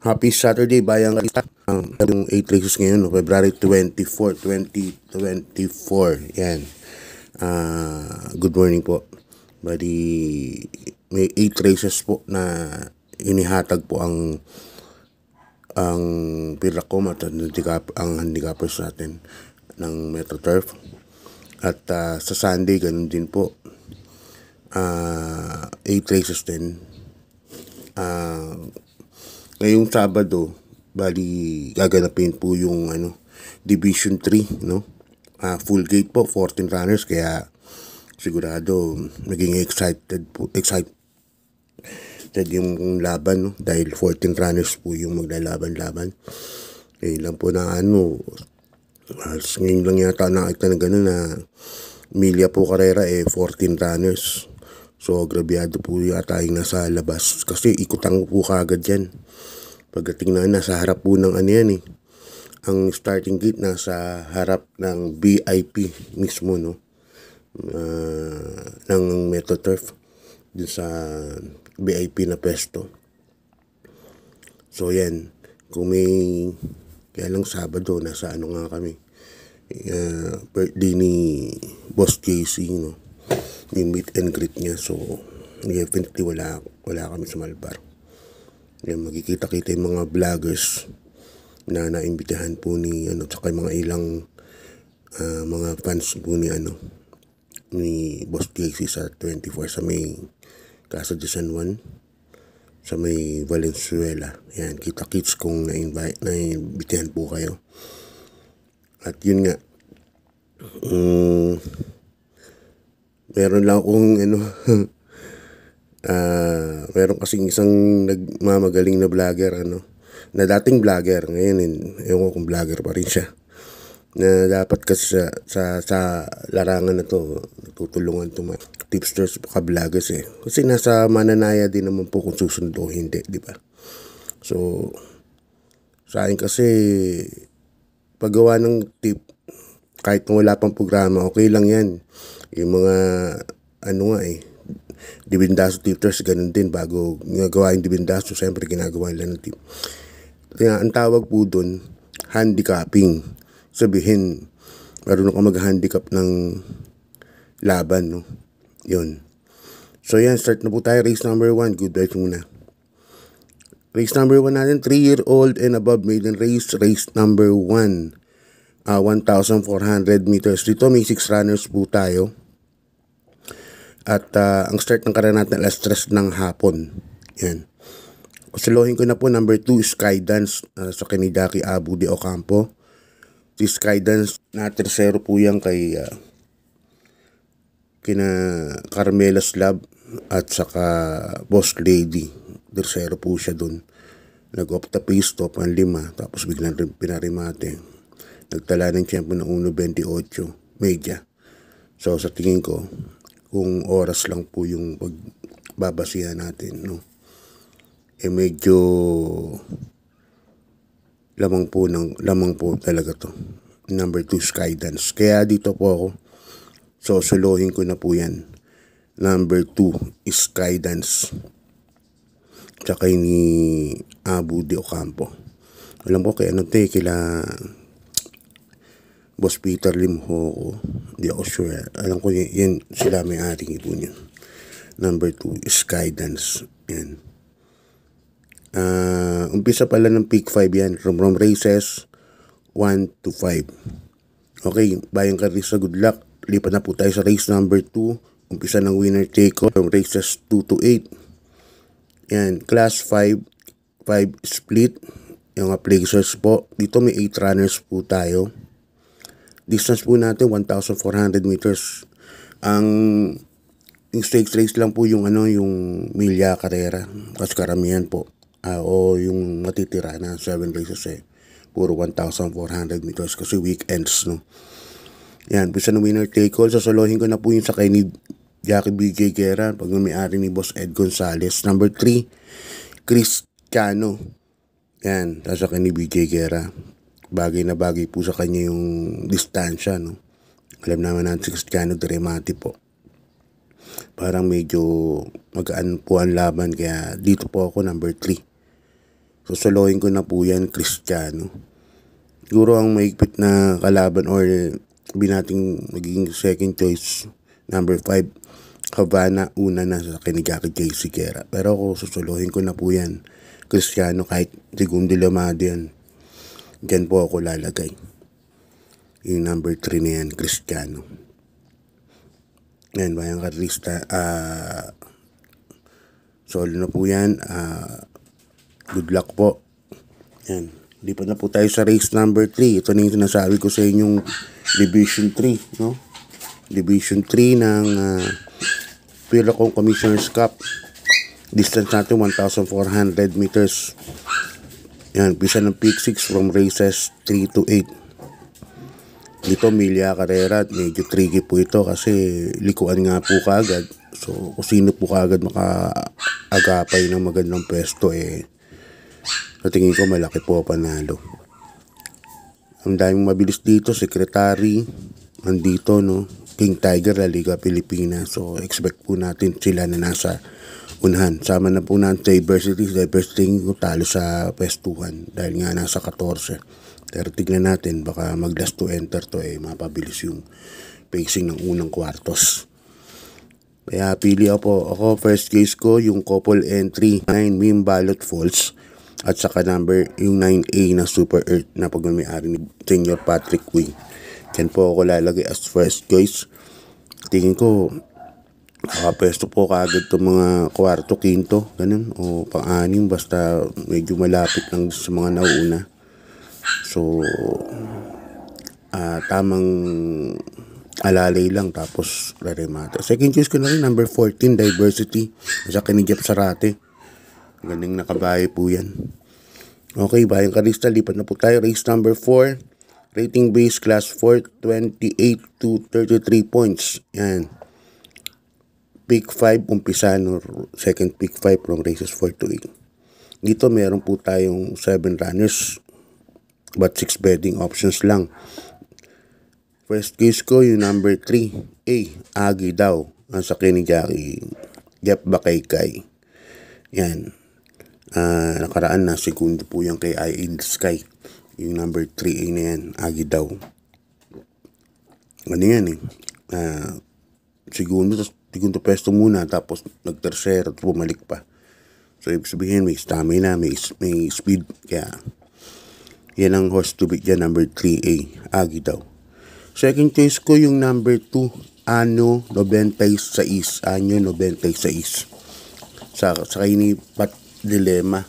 Happy Saturday, bayang yung 8 races ngayon, no? February 24, 2024. Yan. Good morning po. Bali, may 8 races po na inihatag po ang Piracom at ang handicappers natin ng Metro Turf. At sa Sunday, ganun din po. 8 races din. Ngayong Sabado, bali gaganapin po yung Division 3, no? Full gate po, 14 runners, kaya sigurado naging excited yung laban, no? Dahil 14 runners po yung maglalaban-laban. Lang po na ngayon lang yata nakita na gano'n na Emilia po Carrera 14 runners. So grabyado po yata yung nasa labas kasi ikutan po kagad yan. Pagdating na nasa harap po ng yan ang starting gate nasa harap ng VIP mismo, no? Ng Metro Turf dun sa VIP na pesto. So yan, kung may kaya lang Sabado nasa nga kami, birthday ni Boss JC, no? Yung meet and greet niya, so definitely wala kami sa Malbar. Yan, magkikita-kita yung mga vloggers na naimbitahan po ni tsaka yung mga ilang mga fans po ni ni Boss JC sa 24 sa may Casa de San Juan, sa may Valenzuela. Yan, kita-kits kung naimbitahan po kayo. At yun nga, meron lang akong meron kasing isang nagmamagaling na vlogger, na dating vlogger, ngayon ewan ko kung vlogger pa rin siya, na dapat kasi sa larangan na to tutulungan to mga tipsters ka vloggers kasi nasa mananaya din naman po kung susunod o hindi, di ba? So sa akin kasi paggawa ng tip, kahit wala pang programa, okay lang yan. Yung mga dibindaso tipsters, ganun din. Bago ginagawa yung dibindaso, siyempre ginagawa nila ng tip. Kaya ang tawag po dun, handicapping. Sabihin, marunong ka mag-handicap ng laban, no? Yun. So yan, start na po tayo. Race number 1. Good vibes muna. Race number 1 natin, 3-year-old and above maiden race. Race number 1. 1,400 meters. Dito may 6 runners po tayo. At ang start ng karera natin alas 3 ng hapon. Yan. Kusulohin ko na po, number 2, Skydance sa Kenidaki Abu de Ocampo. Si Skydance na tercero po yan kina Carmela Slab at saka Boss Lady. Tercero po siya dun. Nag-off the pace, top ang 5, tapos biglang pinarimate. Nagtala ng tiyempo ng 1.28 media. So sa tingin ko, kung oras lang po yung pagbabasihan natin, no? Medyo lamang po talaga to. Number 2, Skydance. Kaya dito po ako, so suluhin ko na po yan. Number 2 is Skydance. Tsaka ni Abu de Ocampo. Alam ko kaya kila Boss Peter Limho, di ako sure. Alam ko yan sila may ating ito niyan. Number 2 is Skydance. Yan. Umpisa pala ng pick 5 yan. From races 1 to 5. Okay, bayang karisa, good luck. Lipat na po tayo sa race number 2. Umpisa ng winner take all from races 2 to 8. Yan, class 5 split. Yung placers po. Dito may 8 runners po tayo. Distance po natin 1,400 meters. Yung stakes race lang po yung Emilia Carrera. Kasi karamihan po. O yung matitira na 7 races puro 1,400 meters kasi weekends, no? Yan, bisa ng winner take all. Sasalohin ko na po yung sakay ni Jackie BJ Guerra, pag may-ari ni Boss Ed Gonzalez. Number 3, Cristiano. Yan, sasakay ni BJ Guerra. Bagay na bagay po sa kanya yung distansya, no? Alam naman natin si Cristiano Deremati po. Parang medyo magaan po ang laban, kaya dito po ako number 3. Susuluhin ko na po yan, Cristiano. Siguro ang maigpit na kalaban or binating magiging second choice, number 5, Havana, una na sa Jackie J. Guerra. Pero ako susuluhin ko na po yan, Cristiano, kahit segundo lamado yan. Diyan po ako lalagay. Yung number 3 na yan, Cristiano. Yan, bayang karlista. Solo na po yan. Good luck po. Yan. Lipat na po tayo sa race number 3. Ito na yung sinasabi ko sa inyong Division 3. No? Division 3 ng Philippine Commissioner's Cup. Distance natin 1,400 meters. Yan, pisa ng peak 6 from races 3 to 8. Dito milya karera at medyo tricky po ito kasi likuan nga po kaagad. So kung sino po kaagad makaagapay ng magandang pwesto sa tingin ko malaki po panalo. Ang daming mabilis dito, Secretary, andito, no? King Tiger, La Liga Pilipinas. So expect po natin sila na nasa unahan. Sama na po natin diversity ko talo sa pwestuhan dahil nga nasa 14. Pero tignan natin, baka mag last to enter to mapabilis yung pacing ng unang kwartos. Kaya pili ako first case ko yung couple entry 9 Mim Ballot Falls at saka number yung 9A na Super Earth na pagmamayari ni Senior Patrick Uy. Yan po ako lalagay as first choice. Tingin ko nakapesto po kaagad itong mga kwarto, quinto, ganun, o pang-anim, basta medyo malapit lang sa mga nauuna. So, tamang alalay lang, tapos raremata. Second choice ko na rin, number 14, Diversity, sa Kinijap Sarate. Galing nakabahay po yan. Okay, bayang karista, lipat na po tayo. Race number 4, rating base class 4, 28 to 33 points. Yan. Pick 5, umpisa, no? Second pick 5 from races 4 to 8. Dito meron po tayong 7 runners, but 6 betting options lang. First case ko yung number 3, Agi daw. Ang sakin ni Jackie, Jeff Bakaykay. Yan. Nakaraan na, segundo po yung kay Eye in the Sky. Yung number 3A na yan, Agi daw. Ano yan segundo pesto muna, tapos nagtercero at bumalik pa. So ibig sabihin may stamina, may speed. Kaya yan ang horse to beat dyan, number 3A, Agi daw. Second choice ko yung number 2, Ano 96. Anyo 96. Sa kay ni Pat Dilemma.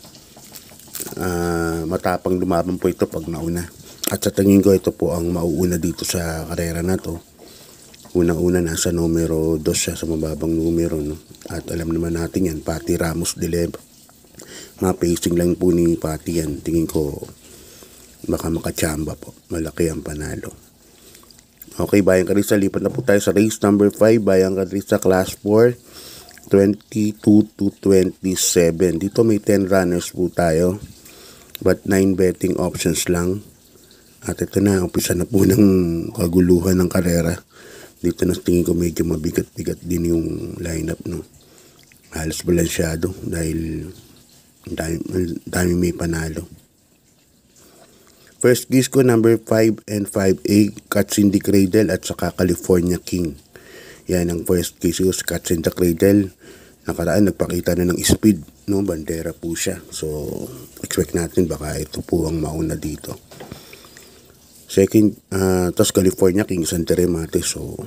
Matapang lumaban po ito pag nauna. At sa tingin ko ito po ang mauuna dito sa karera na to. Unang-una nasa numero 2 siya, sa mababang numero, no? At alam naman natin yan, Pati Ramos Dilemma. Mga pacing lang po ni Pati yan. Tingin ko baka makachamba po. Malaki ang panalo. Okay, Bayang Karista, lipat na po tayo sa race number 5. Bayang Karista class 4, 22 to 27. Dito may 10 runners po tayo, but 9 betting options lang. At ito na, umpisa na po ng kaguluhan ng karera. Dito na tingin ko medyo mabigat-bigat din yung lineup, no? Halos balansyado dahil dami may panalo. First case ko, number 5 and 5A, Cats in the Cradle at saka California King. Yan ang first case ko, Cats in the Cradle. Nakaraan, nagpakita na ng speed, no? Bandera po siya. So, expect natin baka ito po ang mauna dito. Second, tas California King, San Teremate. So,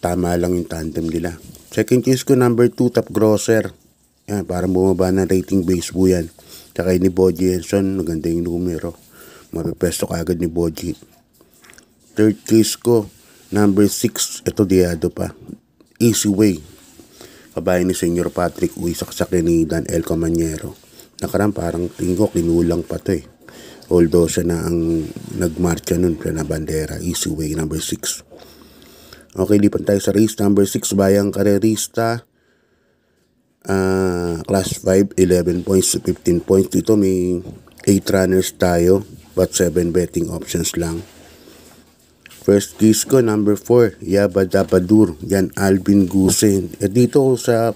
tama lang yung tandem nila. Second case ko, number 2, Top Grosser. Yan, parang bumaba na rating base po yan. Tsaka ni Boji Henson, maganda yung numero. Mapipesto ka agad ni Boji. Third case ko, number 6, ito diado pa. Easy Way. Kabayan ni Senior Patrick Uy, saksakin ni Dan El Camanyero. Nakaraan parang tingin ko kinulang pa to Although siya na ang nagmarcha nun na bandera. Easy Way, number 6. Okay, lipat tayo sa race number 6, Bayang Karerista. Class 5, 11 points to 15 points. Dito may 8 runners tayo, but 7 betting options lang. First case ko, number 4, Yabadabadur. Yan, Alvin Gusen. Dito sa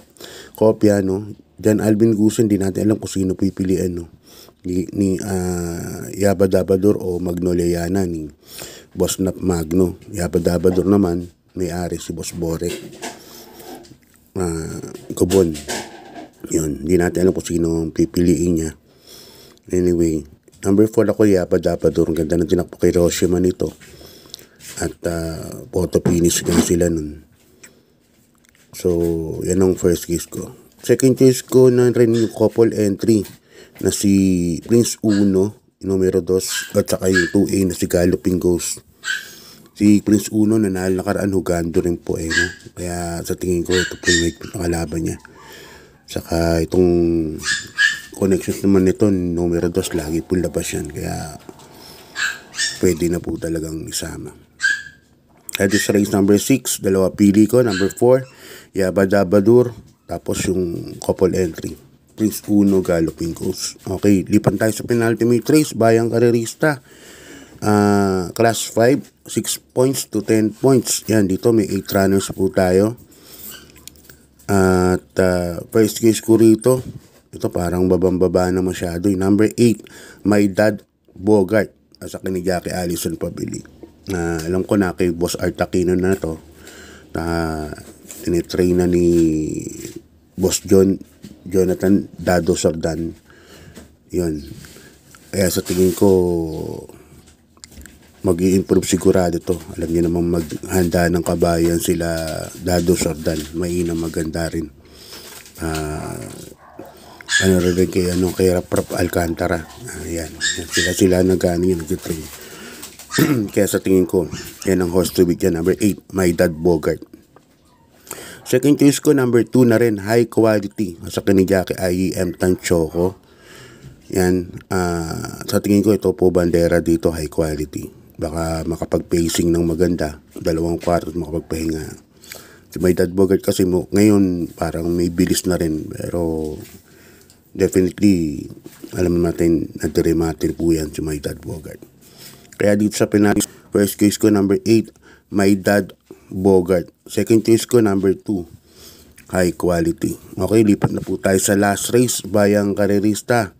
kopya, no, Jan Alvin Gusen, di natin alam kung sino pipiliin, no? Ni Yabadabador o Magnolia Yana ni Boss Nap Magno. Yabadabador naman, may-ari si Boss Borek. Kubon. Yun, di natin alam kung sino pipiliin niya. Anyway, number 4 ako, Yabadabador. Ang ganda ng tinakbo kay Hiroshima nito. At photo finish nga sila nun. So, yan ang first case ko. Second case ko na rin yung couple entry na si Prince Uno, numero 2, at saka yung 2A na si Galloping Ghost. Si Prince Uno nanalo nakaraan, hugando rin po no? Kaya sa tingin ko ito po yung kalaban niya. Saka itong connections naman nito, numero 2, lagi po labas yan. Kaya pwede na po talagang isama. At this race number 6, dalawa pili ko. Number 4, Yabadabador. Tapos yung couple entry, Prince Uno, Galloping Ghost. Okay, lipan tayo sa penultimate race, Bayang Karerista. Class 5, 6 points to 10 points. Yan, dito may 8 runners po tayo. At first case ko rito, ito parang babang-baba na masyado. Number 8, My Dad Bogart. Sa ni Jackie Allison Pabili. Alam ko na kay Boss Art Aquino na to. Tinitrain na ni Boss Jonathan Dado Sardan. Yun. Kaya sa tingin ko, mag-i-improve sigurado to. Alam niyo naman maghanda ng kabayan sila Dado Sardan. Mainam, maganda rin. Ano rin kay Rap Alcantara. Yan. Sila nag-train. Kaya sa tingin ko, yan ang horse to beat yan. Number 8, My Dad Bogart. Second choice ko, number 2 na rin, High Quality. Sa ni Jackie IEM Tanchoco. Yan. Sa tingin ko, ito po bandera dito, High Quality. Baka makapag-pacing ng maganda. 2 kwarto makapagpahinga. Si My Dad Bogart kasi ngayon parang may bilis na rin. Pero definitely, alam natin, nadirimatin po yan si My Dad Bogart. Kaya dito sa penalty, first case ko, number 8, My Dad Bogart. Second choice ko, number 2, High Quality. Okay, lipat na po tayo sa last race, Bayang Karerista.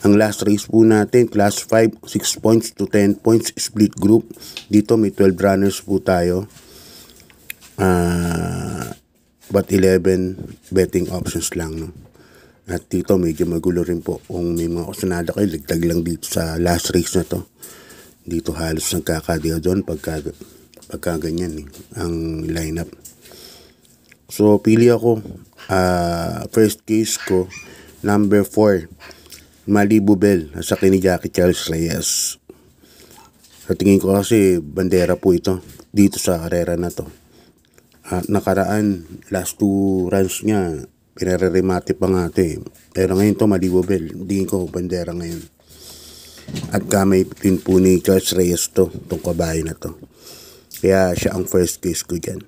Ang last race po natin, class 5, 6 points to 10 points, split group. Dito may 12 runners po tayo. But 11 betting options lang, no? At dito medyo magulo rin po. Kung may mga kusunada kayo, ligtag lang dito sa last race na to. Dito halos nagkakadiya doon pagka ganyan ang lineup. So pili ako, first case ko, number 4, Malibu Bell, sa ni Jackie Charles Reyes. Sa tingin ko kasi bandera po ito dito sa karera na to. Nakaraan, last 2 runs niya, pinare-remate pa nga ito Pero ngayon to, Malibu Bell, tingin ko bandera ngayon. At kamay pin po ni Charles Reyes itong kabayo na to. Kaya siya ang first case ko dyan.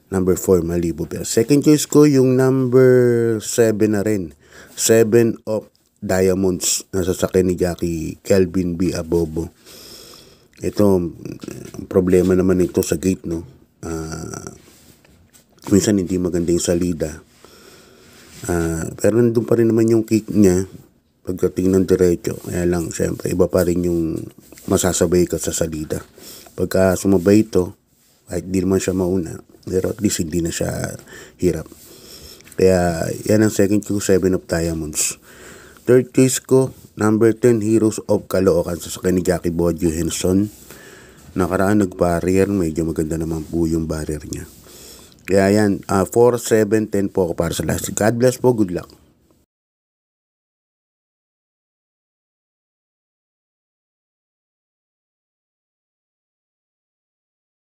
Number 4, Malibu Bell. Second case ko, yung number 7 na rin. 7 of Diamonds. Nasasakyan ni Jackie Kelvin B. Abobo. Ito, problema naman ito sa gate, no? Minsan hindi maganda yung salida. Pero nandun pa rin naman yung kick niya pagdating ng diretso. Kaya lang, syempre, iba pa rin yung masasabay ka sa salida. Pagka sumabay ito, kahit di naman siya mauna, pero at least hindi na siya hirap. Kaya yan ang second ko, 7 of Diamonds. Third case ko, number 10, Heroes of Caloocan, sa ni Jackie Bodio Henson. Nakaraan nag-barrier, medyo maganda naman po yung barrier niya. Kaya yan, 4, 7, 10 po ako para sa last. God bless po, good luck.